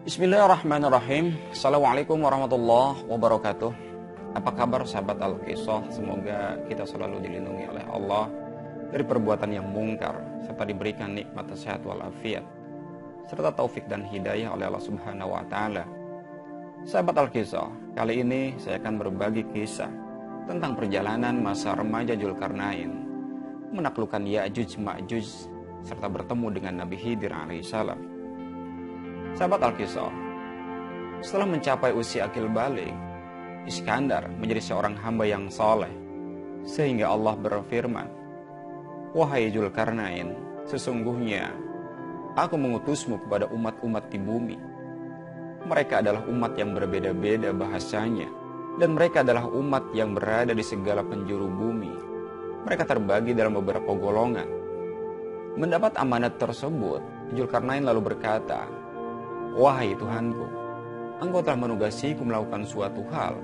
Bismillahirrahmanirrahim. Assalamualaikum warahmatullahi wabarakatuh. Apa kabar sahabat Al-Qisah? Semoga kita selalu dilindungi oleh Allah dari perbuatan yang mungkar, serta diberikan nikmat sehat walafiat, serta taufik dan hidayah oleh Allah Subhanahu wa Ta'ala. Sahabat Al-Qisah, kali ini saya akan berbagi kisah tentang perjalanan masa remaja Dzulkarnain menaklukkan Ya'juj Ma'juj serta bertemu dengan Nabi Khidir alaihissalam. Sahabat Al-Qisah, setelah mencapai usia akil balik, Iskandar menjadi seorang hamba yang soleh, sehingga Allah berfirman, "Wahai Dzulkarnain, sesungguhnya aku mengutusmu kepada umat-umat di bumi. Mereka adalah umat yang berbeda-beda bahasanya, dan mereka adalah umat yang berada di segala penjuru bumi. Mereka terbagi dalam beberapa golongan." Mendapat amanat tersebut, Dzulkarnain lalu berkata, "Wahai Tuhanku, Engkau telah menugasiku melakukan suatu hal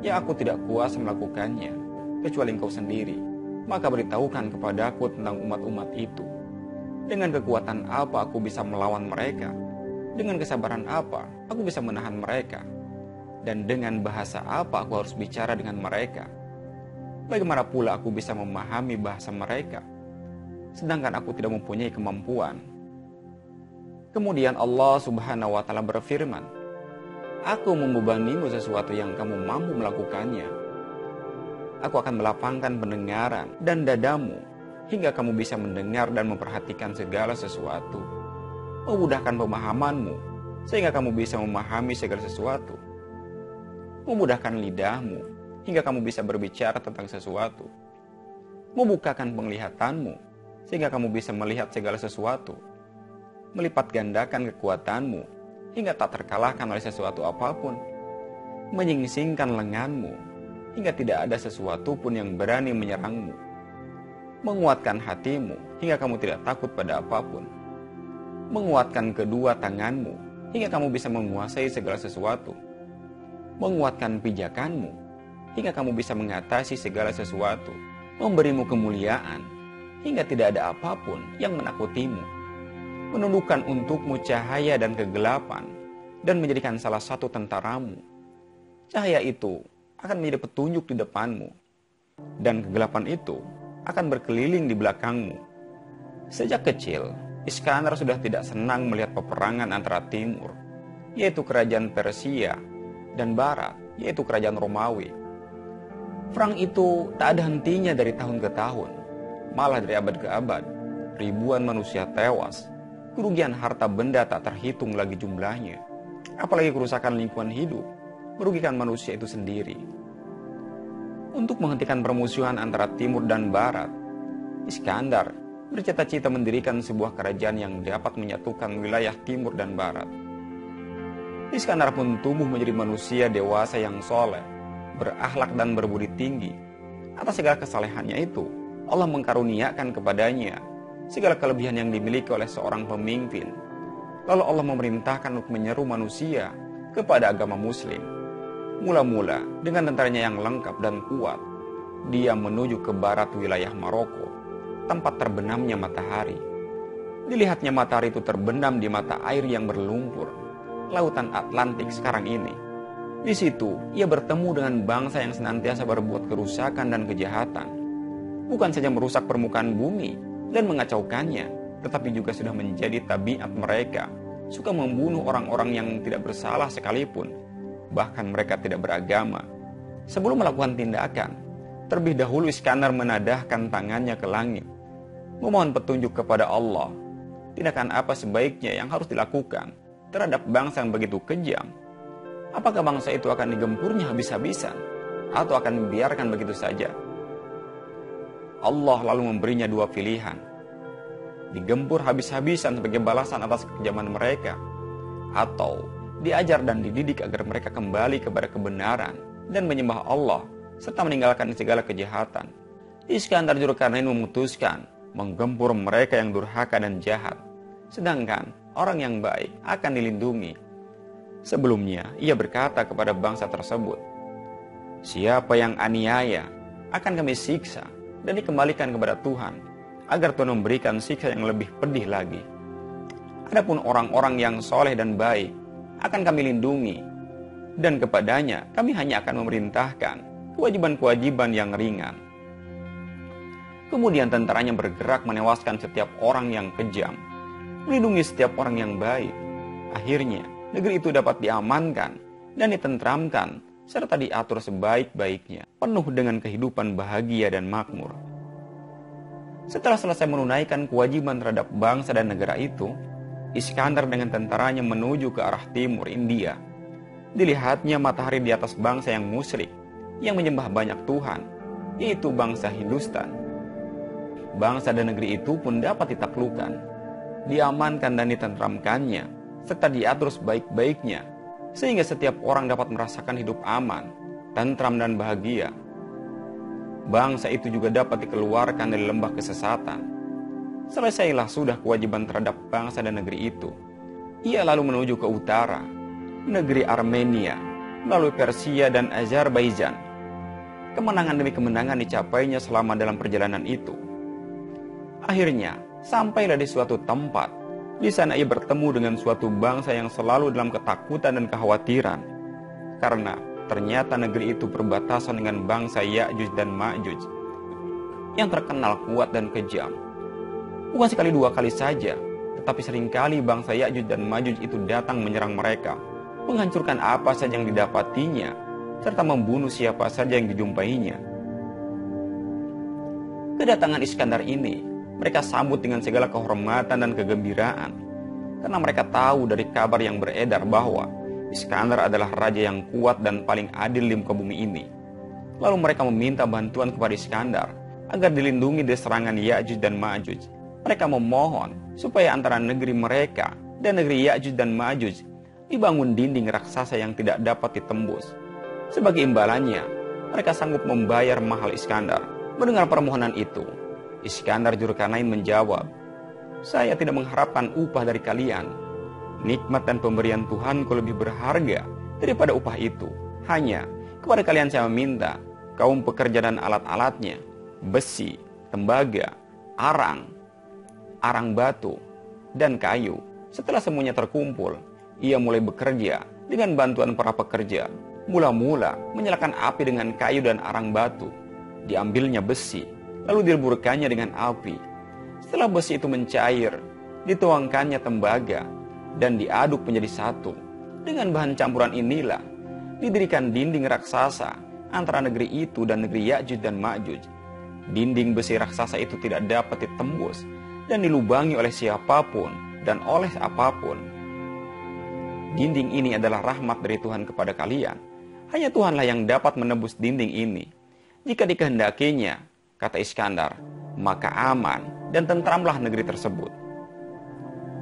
yang aku tidak kuasa melakukannya, kecuali Engkau sendiri. Maka beritahukan kepadaku tentang umat-umat itu. Dengan kekuatan apa aku bisa melawan mereka? Dengan kesabaran apa aku bisa menahan mereka? Dan dengan bahasa apa aku harus bicara dengan mereka? Bagaimana pula aku bisa memahami bahasa mereka, sedangkan aku tidak mempunyai kemampuan?" Kemudian Allah Subhanahu wa Ta'ala berfirman, "Aku membebanimu sesuatu yang kamu mampu melakukannya. Aku akan melapangkan pendengaran dan dadamu hingga kamu bisa mendengar dan memperhatikan segala sesuatu. Memudahkan pemahamanmu sehingga kamu bisa memahami segala sesuatu. Memudahkan lidahmu hingga kamu bisa berbicara tentang sesuatu. Membukakan penglihatanmu sehingga kamu bisa melihat segala sesuatu. Melipat gandakan kekuatanmu hingga tak terkalahkan oleh sesuatu apapun. Menyingsingkan lenganmu hingga tidak ada sesuatu pun yang berani menyerangmu. Menguatkan hatimu hingga kamu tidak takut pada apapun. Menguatkan kedua tanganmu hingga kamu bisa menguasai segala sesuatu. Menguatkan pijakanmu hingga kamu bisa mengatasi segala sesuatu. Memberimu kemuliaan hingga tidak ada apapun yang menakutimu. Menundukkan untukmu cahaya dan kegelapan, dan menjadikan salah satu tentaramu. Cahaya itu akan menjadi petunjuk di depanmu, dan kegelapan itu akan berkeliling di belakangmu." Sejak kecil, Iskandar sudah tidak senang melihat peperangan antara timur, yaitu kerajaan Persia, dan barat, yaitu kerajaan Romawi. Perang itu tak ada hentinya dari tahun ke tahun, malah dari abad ke abad. Ribuan manusia tewas. Kerugian harta benda tak terhitung lagi jumlahnya. Apalagi kerusakan lingkungan hidup merugikan manusia itu sendiri. Untuk menghentikan permusuhan antara timur dan barat, Iskandar bercita-cita mendirikan sebuah kerajaan yang dapat menyatukan wilayah timur dan barat. Iskandar pun tumbuh menjadi manusia dewasa yang soleh, berakhlak dan berbudi tinggi. Atas segala kesalehannya itu, Allah mengkaruniakan kepadanya segala kelebihan yang dimiliki oleh seorang pemimpin. Lalu Allah memerintahkan untuk menyeru manusia kepada agama muslim. Mula-mula dengan tentaranya yang lengkap dan kuat, dia menuju ke barat wilayah Maroko, tempat terbenamnya matahari. Dilihatnya matahari itu terbenam di mata air yang berlumpur, lautan Atlantik sekarang ini. Di situ ia bertemu dengan bangsa yang senantiasa berbuat kerusakan dan kejahatan. Bukan saja merusak permukaan bumi dan mengacaukannya, tetapi juga sudah menjadi tabiat mereka, suka membunuh orang-orang yang tidak bersalah sekalipun, bahkan mereka tidak beragama. Sebelum melakukan tindakan, terlebih dahulu Iskandar menadahkan tangannya ke langit, memohon petunjuk kepada Allah. Tindakan apa sebaiknya yang harus dilakukan terhadap bangsa yang begitu kejam? Apakah bangsa itu akan digempurnya habis-habisan, atau akan dibiarkan begitu saja? Allah lalu memberinya dua pilihan: digempur habis-habisan sebagai balasan atas kekejaman mereka, atau diajar dan dididik agar mereka kembali kepada kebenaran dan menyembah Allah serta meninggalkan segala kejahatan. Iskandar Dzulkarnain memutuskan menggempur mereka yang durhaka dan jahat, sedangkan orang yang baik akan dilindungi. Sebelumnya ia berkata kepada bangsa tersebut, "Siapa yang aniaya akan kami siksa dan dikembalikan kepada Tuhan, agar Tuhan memberikan siksa yang lebih pedih lagi. Adapun orang-orang yang soleh dan baik, akan kami lindungi, dan kepadanya kami hanya akan memerintahkan kewajiban-kewajiban yang ringan. Kemudian tentaranya bergerak menewaskan setiap orang yang kejam, melindungi setiap orang yang baik. Akhirnya, negeri itu dapat diamankan dan ditentramkan, serta diatur sebaik-baiknya, penuh dengan kehidupan bahagia dan makmur. Setelah selesai menunaikan kewajiban terhadap bangsa dan negara itu, Iskandar dengan tentaranya menuju ke arah timur India. Dilihatnya matahari di atas bangsa yang musyrik, yang menyembah banyak Tuhan, yaitu bangsa Hindustan. Bangsa dan negeri itu pun dapat ditaklukkan, diamankan dan ditentramkannya, serta diatur sebaik-baiknya, sehingga setiap orang dapat merasakan hidup aman, tentram dan bahagia. Bangsa itu juga dapat dikeluarkan dari lembah kesesatan. Selesailah sudah kewajiban terhadap bangsa dan negeri itu. Ia lalu menuju ke utara, negeri Armenia, melalui Persia dan Azerbaijan. Kemenangan demi kemenangan dicapainya selama dalam perjalanan itu. Akhirnya, sampailah di suatu tempat. Di sana ia bertemu dengan suatu bangsa yang selalu dalam ketakutan dan kekhawatiran. Karena ternyata negeri itu berbatasan dengan bangsa Ya'juj dan Ma'juj, yang terkenal kuat dan kejam. Bukan sekali dua kali saja, tetapi seringkali bangsa Ya'juj dan Ma'juj itu datang menyerang mereka, menghancurkan apa saja yang didapatinya, serta membunuh siapa saja yang dijumpainya. Kedatangan Iskandar ini mereka sambut dengan segala kehormatan dan kegembiraan, karena mereka tahu dari kabar yang beredar bahwa Iskandar adalah raja yang kuat dan paling adil di muka bumi ini. Lalu mereka meminta bantuan kepada Iskandar agar dilindungi dari serangan Ya'juj dan Ma'juj. Mereka memohon supaya antara negeri mereka dan negeri Ya'juj dan Ma'juj dibangun dinding raksasa yang tidak dapat ditembus. Sebagai imbalannya, mereka sanggup membayar mahal Iskandar. Mendengar permohonan itu, Iskandar Dzulkarnain menjawab, "Saya tidak mengharapkan upah dari kalian. Nikmat dan pemberian Tuhanku lebih berharga daripada upah itu. Hanya kepada kalian saya meminta kaum pekerja dan alat-alatnya, besi, tembaga, arang batu, dan kayu. Setelah semuanya terkumpul, ia mulai bekerja dengan bantuan para pekerja. Mula-mula menyalakan api dengan kayu dan arang batu. Diambilnya besi, lalu dileburkannya dengan api. Setelah besi itu mencair, dituangkannya tembaga dan diaduk menjadi satu. Dengan bahan campuran inilah didirikan dinding raksasa antara negeri itu dan negeri Ya'juj dan Ma'juj. Dinding besi raksasa itu tidak dapat ditembus dan dilubangi oleh siapapun dan oleh apapun. Dinding ini adalah rahmat dari Tuhan kepada kalian. Hanya Tuhanlah yang dapat menembus dinding ini. Jika dikehendakinya, kata Iskandar, maka aman dan tentramlah negeri tersebut."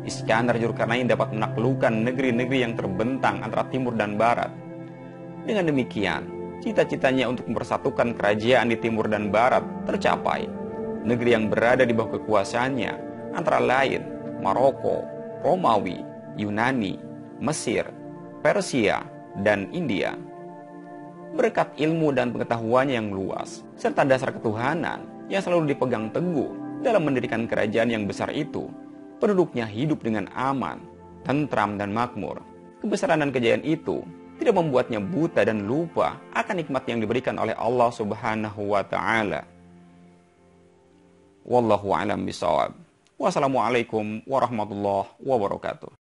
Iskandar Dzulkarnain dapat menaklukkan negeri-negeri yang terbentang antara timur dan barat. Dengan demikian, cita-citanya untuk mempersatukan kerajaan di timur dan barat tercapai. Negeri yang berada di bawah kekuasaannya antara lain Maroko, Romawi, Yunani, Mesir, Persia, dan India. Berkat ilmu dan pengetahuannya yang luas, serta dasar ketuhanan yang selalu dipegang teguh dalam mendirikan kerajaan yang besar itu, penduduknya hidup dengan aman, tentram, dan makmur. Kebesaran dan kejayaan itu tidak membuatnya buta dan lupa akan nikmat yang diberikan oleh Allah Subhanahu wa Ta'ala. Wallahu a'lam bishawab. Wassalamualaikum warahmatullahi wabarakatuh.